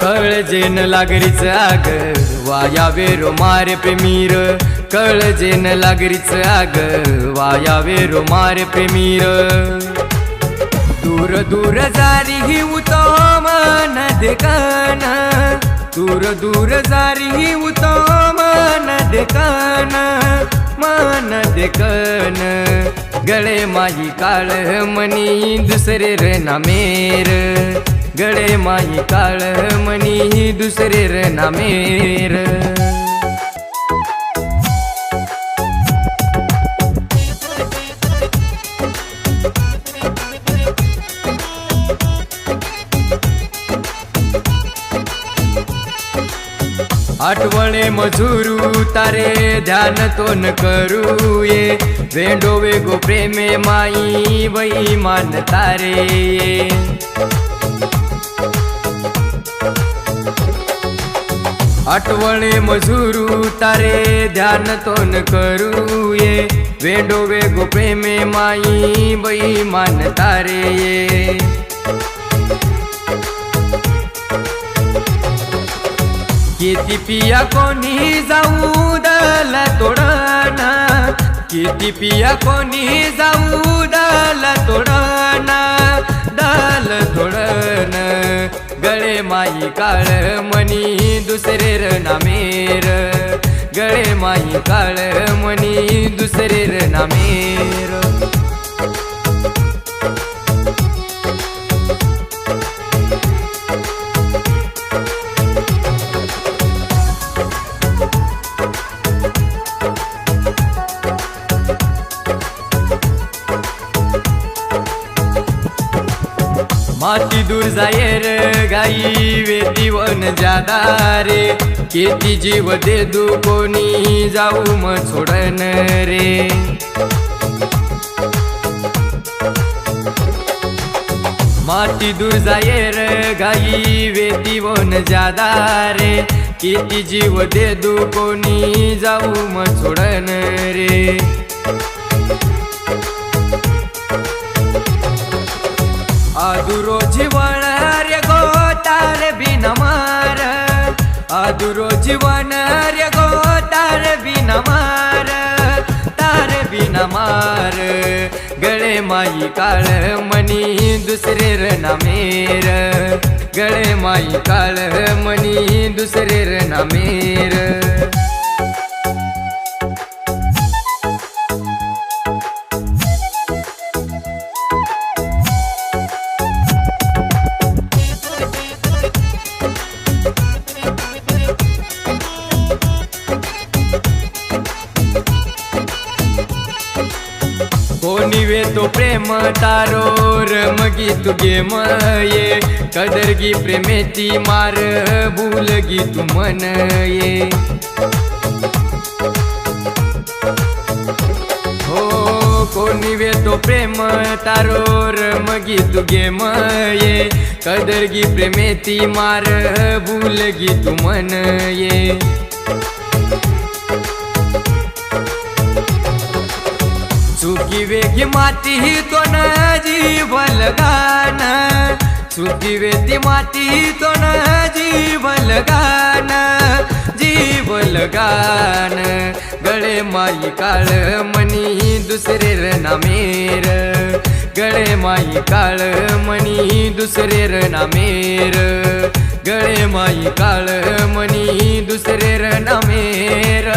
कळजेन लागरीच आग वाया वेरो मारे प्रेमीर कळजेन लागरीच आग वाया वेरो मारे प्रेमीर दूर दूर जारी ही उतो मन देखन दूर दूर जारी उतो मन देखन मन देखन गळे माही काळ मनी दुसरे र नामेर गळे माही काळ मनी दुसरे र नामेर आठवणे मजूरू तारे ध्यान तो न करू ये वेंडो वेगो प्रेमे माई वही मान तारे आठवणे मजूरू तारे ध्यान तो न करू ये वेंडो वेगो प्रेमे माई वही मान तारे ये किती पिया कोणी जाऊ दल तोडण किती पिया कोणी जाऊ दल तोडण दल तोडण गळे माई काळ मनी दुसरे र नामेर गळे माई काळ मनी दुसरे र नामेर माती दूर जायर गाई वेती वन जादा रे केती जीव दे दू कोणी जाऊ म सोडन रे माती दूर जायर गाई वेती वन जादा रे केती जीव दे दू कोणी जाऊ म सोडन रे आदुरो जीवन रे गोतार बिन मार आदुरो जीवन रे गोतार बिन मार तार बिन मार गळे माई काळ मनी दुसरे र नामेर गळे माई काळ मनी दुसरे र नामेर कोणी वे तो प्रेम तारो रमगी तू गेम ये कदरगी प्रेमेती मार भूलगी तू मन ये हो कोणी वे तो प्रेम तारो रमगी तू गेम ये कदरगी प्रेमेती मार भूलगी तू मन ये सुखी वेगी माती तो न जीवल गान सुखी वेती माती तो न जीवल गान जीवल गान गळे माई काळ मनी दुसरे र नामेर गळे माई काळ मनी दुसरे र नामेर गळे माई काळ मनी दुसरे र नामेर